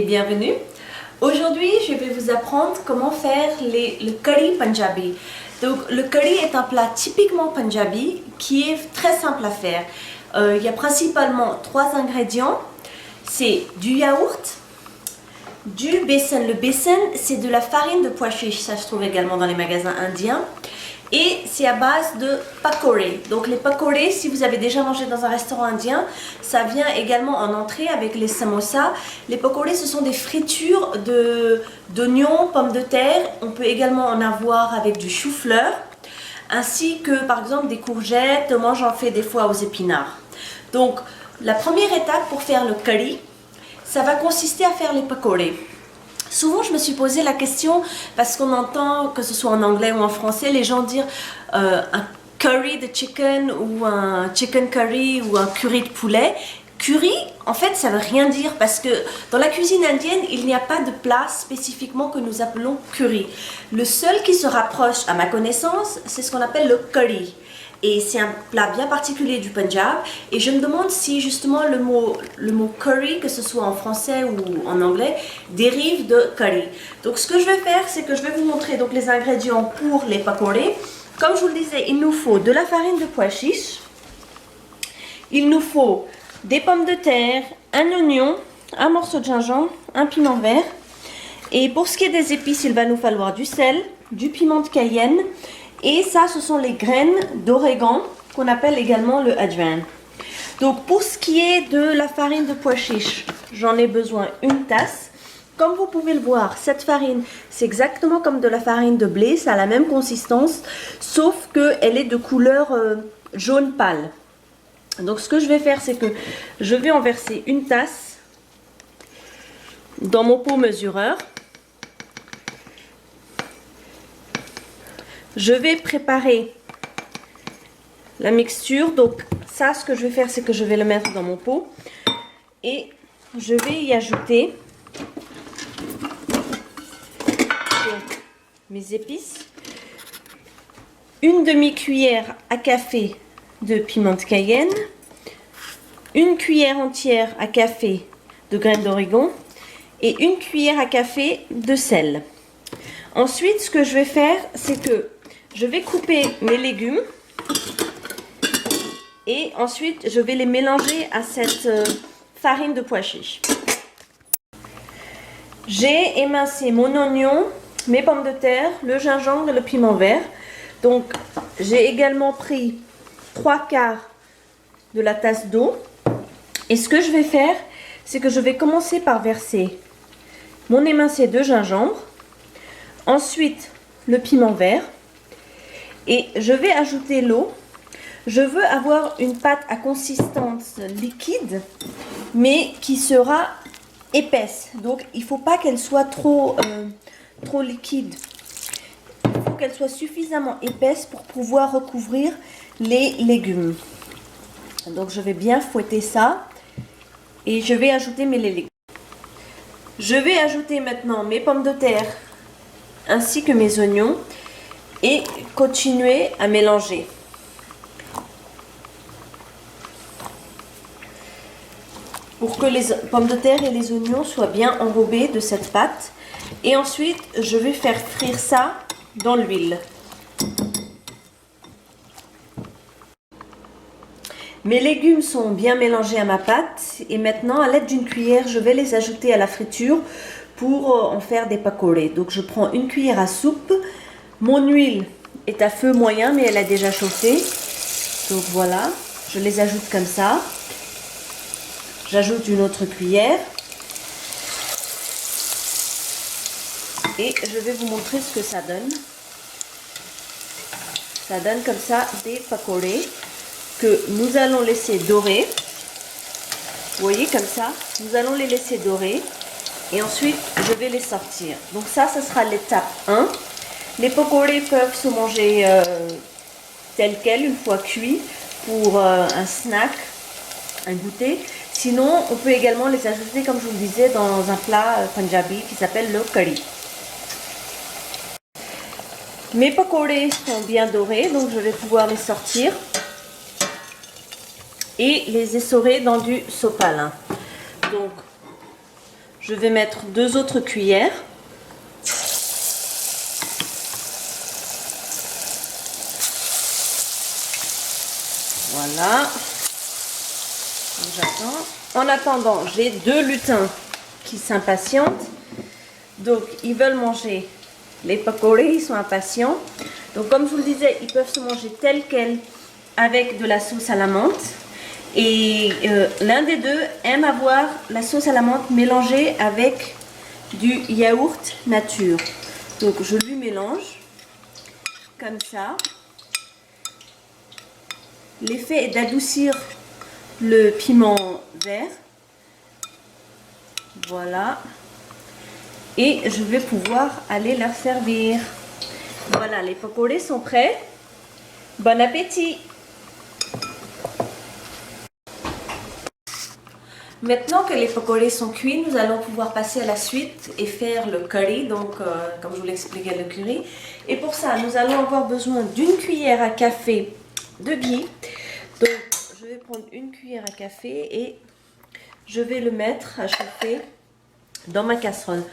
bienvenue. Aujourd'hui, je vais vous apprendre comment faire le curry punjabi. Donc, le curry est un plat typiquement punjabi qui est très simple à faire. Il y a principalement 3 ingrédients. C'est du yaourt, du besan. Le besan, c'est de la farine de pois chiche. Ça se trouve également dans les magasins indiens. Et c'est à base de pakore. Donc les pakore, si vous avez déjà mangé dans un restaurant indien, ça vient également en entrée avec les samosas. Les pakore, ce sont des fritures d'oignons, pommes de terre. On peut également en avoir avec du chou-fleur, ainsi que par exemple des courgettes. Moi, j'en fais des fois aux épinards. Donc la première étape pour faire le curry, ça va consister à faire les pakore. Souvent, je me suis posé la question, parce qu'on entend, que ce soit en anglais ou en français, les gens dire un curry de chicken ou un chicken curry ou un curry de poulet. Curry, en fait, ça ne veut rien dire parce que dans la cuisine indienne, il n'y a pas de plat spécifiquement que nous appelons curry. Le seul qui se rapproche, à ma connaissance, c'est ce qu'on appelle le curry. Et c'est un plat bien particulier du Punjab. Et je me demande si justement le mot curry, que ce soit en français ou en anglais, dérive de curry. Donc ce que je vais faire, c'est que je vais vous montrer donc les ingrédients pour les pakore. Comme je vous le disais, il nous faut de la farine de pois chiche. Il nous faut des pommes de terre, un oignon, un morceau de gingembre, un piment vert. Et pour ce qui est des épices, il va nous falloir du sel, du piment de Cayenne. Et ça, ce sont les graines d'origan qu'on appelle également le ajwain. Donc pour ce qui est de la farine de pois chiche, j'en ai besoin une tasse. Comme vous pouvez le voir, cette farine, c'est exactement comme de la farine de blé, ça a la même consistance, sauf qu'elle est de couleur jaune pâle. Donc ce que je vais faire, c'est que je vais en verser une tasse dans mon pot mesureur. Je vais préparer la mixture. Donc ça, ce que je vais faire, c'est que je vais le mettre dans mon pot. Et je vais y ajouter mes épices. Une demi-cuillère à café de piment de Cayenne. Une cuillère entière à café de graines d'origan. Et une cuillère à café de sel. Ensuite, ce que je vais faire, c'est que je vais couper mes légumes et ensuite je vais les mélanger à cette farine de pois chiche. J'ai émincé mon oignon, mes pommes de terre, le gingembre et le piment vert. Donc j'ai également pris 3/4 de la tasse d'eau. Et ce que je vais faire, c'est que je vais commencer par verser mon émincé de gingembre, ensuite le piment vert. Et je vais ajouter l'eau. Je veux avoir une pâte à consistance liquide, mais qui sera épaisse. Donc, il ne faut pas qu'elle soit trop liquide. Il faut qu'elle soit suffisamment épaisse pour pouvoir recouvrir les légumes. Donc, je vais bien fouetter ça. Et je vais ajouter mes légumes. Je vais ajouter maintenant mes pommes de terre ainsi que mes oignons. Et continuer à mélanger. Pour que les pommes de terre et les oignons soient bien enrobés de cette pâte. Et ensuite, je vais faire frire ça dans l'huile. Mes légumes sont bien mélangés à ma pâte. Et maintenant, à l'aide d'une cuillère, je vais les ajouter à la friture pour en faire des pakore. Donc, je prends une cuillère à soupe. Mon huile est à feu moyen, mais elle a déjà chauffé. Donc voilà, je les ajoute comme ça. J'ajoute une autre cuillère. Et je vais vous montrer ce que ça donne. Ça donne comme ça des pakore que nous allons laisser dorer. Vous voyez comme ça, nous allons les laisser dorer. Et ensuite, je vais les sortir. Donc ça sera l'étape 1. Les pakore peuvent se manger tels quels, une fois cuits, pour un snack, un goûter. Sinon, on peut également les ajouter, comme je vous le disais, dans un plat punjabi qui s'appelle le curry. Mes pakore sont bien dorés, donc je vais pouvoir les sortir et les essorer dans du sopalin. Donc, je vais mettre 2 autres cuillères. Voilà. J'attends. En attendant, j'ai 2 lutins qui s'impatientent. Donc, ils veulent manger les pakordés, ils sont impatients. Donc, comme je vous le disais, ils peuvent se manger tels quels avec de la sauce à la menthe. Et l'un des deux aime avoir la sauce à la menthe mélangée avec du yaourt nature. Donc, je lui mélange comme ça. L'effet est d'adoucir le piment vert. Voilà. Et je vais pouvoir aller leur servir. Voilà, les pakordés sont prêts. Bon appétit! Maintenant que les pakordés sont cuits, nous allons pouvoir passer à la suite et faire le curry. Donc, comme je vous l'expliquais, le curry. Et pour ça, nous allons avoir besoin d'une cuillère à café de ghee. Donc, je vais prendre une cuillère à café et je vais le mettre à chauffer dans ma casserole.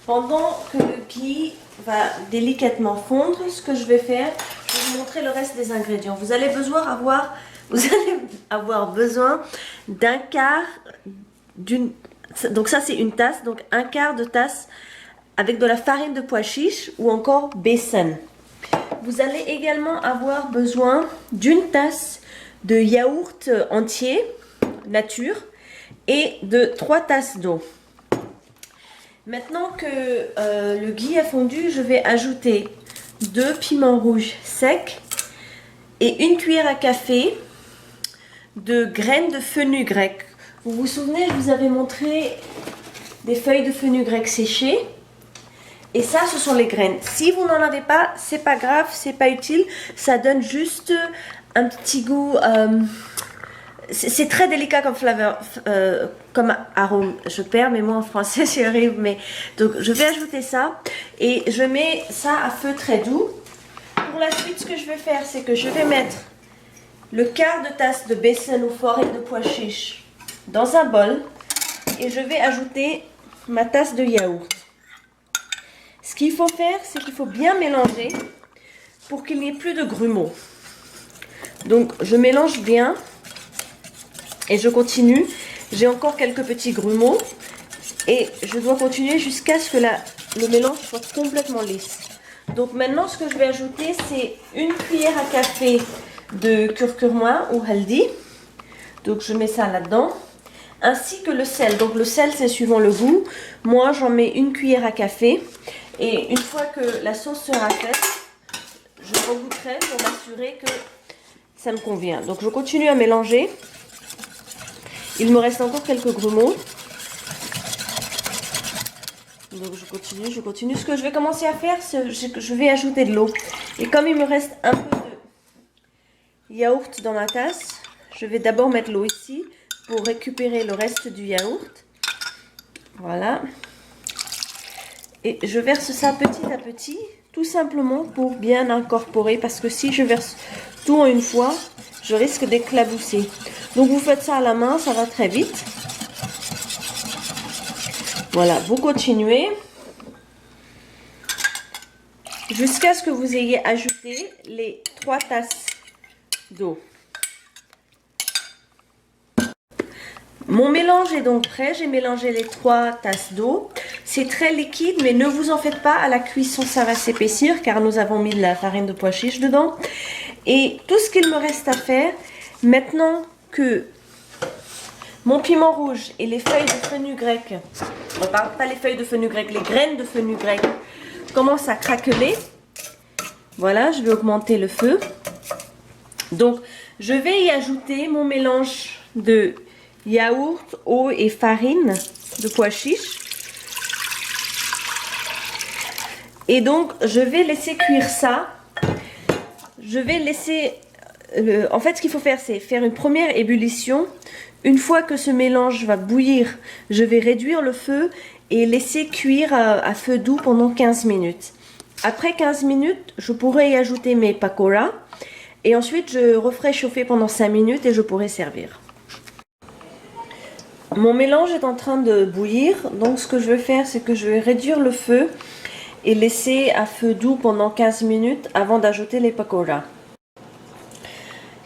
Pendant que le ghee va délicatement fondre, ce que je vais faire, je vais vous montrer le reste des ingrédients. Vous allez avoir besoin d'un quart d'une... Donc ça c'est une tasse, donc un quart de tasse avec de la farine de pois chiche ou encore besan. Vous allez également avoir besoin d'une tasse de yaourt entier, nature, et de 3 tasses d'eau. Maintenant que le ghee a fondu, je vais ajouter 2 piments rouges secs et une cuillère à café de graines de fenugrec. Vous vous souvenez, je vous avais montré des feuilles de fenugrec séchées. Et ça, ce sont les graines. Si vous n'en avez pas, c'est pas grave, c'est pas utile. Ça donne juste un petit goût. C'est très délicat comme flavor, comme arôme. Je perds mes mots en français, c'est horrible. Mais donc, je vais ajouter ça et je mets ça à feu très doux. Pour la suite, ce que je vais faire, c'est que je vais mettre le quart de tasse de besan ou farine de pois chiche dans un bol et je vais ajouter ma tasse de yaourt. Ce qu'il faut faire, c'est qu'il faut bien mélanger pour qu'il n'y ait plus de grumeaux. Donc, je mélange bien et je continue. J'ai encore quelques petits grumeaux et je dois continuer jusqu'à ce que le mélange soit complètement lisse. Donc, maintenant, ce que je vais ajouter, c'est une cuillère à café de curcuma ou haldi. Donc, je mets ça là-dedans. Ainsi que le sel. Donc, le sel, c'est suivant le goût. Moi, j'en mets une cuillère à café. Et une fois que la sauce sera faite, je regoutterai pour m'assurer que ça me convient. Donc je continue à mélanger. Il me reste encore quelques grumeaux. Donc je continue. Ce que je vais commencer à faire, c'est que je vais ajouter de l'eau. Et comme il me reste un peu de yaourt dans ma tasse, je vais d'abord mettre l'eau ici pour récupérer le reste du yaourt. Voilà. Et je verse ça petit à petit, tout simplement pour bien incorporer, parce que si je verse tout en une fois, je risque d'éclabousser. Donc vous faites ça à la main, ça va très vite. Voilà, vous continuez jusqu'à ce que vous ayez ajouté les 3 tasses d'eau. Mon mélange est donc prêt, j'ai mélangé les 3 tasses d'eau. C'est très liquide, mais ne vous en faites pas, à la cuisson ça va s'épaissir car nous avons mis de la farine de pois chiche dedans. Et tout ce qu'il me reste à faire, maintenant que mon piment rouge et les feuilles de fenugrec, pas les feuilles de fenugrec, les graines de fenugrec commencent à craqueler. Voilà, je vais augmenter le feu. Donc, je vais y ajouter mon mélange de yaourt, eau et farine de pois chiche. Et donc, je vais laisser cuire ça. Je vais laisser... en fait, ce qu'il faut faire, c'est faire une première ébullition. Une fois que ce mélange va bouillir, je vais réduire le feu et laisser cuire à feu doux pendant 15 minutes. Après 15 minutes, je pourrai y ajouter mes pakoras. Et ensuite, je referai chauffer pendant 5 minutes et je pourrai servir. Mon mélange est en train de bouillir, donc ce que je vais faire, c'est que je vais réduire le feu et laisser à feu doux pendant 15 minutes avant d'ajouter les pakoras.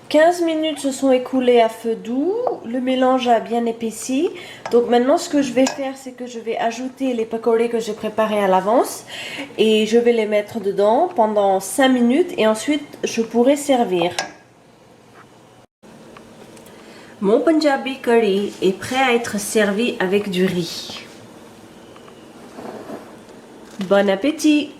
15 minutes se sont écoulées à feu doux, le mélange a bien épaissi. Donc maintenant ce que je vais faire, c'est que je vais ajouter les pakoras que j'ai préparés à l'avance et je vais les mettre dedans pendant 5 minutes et ensuite je pourrai servir. Mon Punjabi curry est prêt à être servi avec du riz. Bon appétit!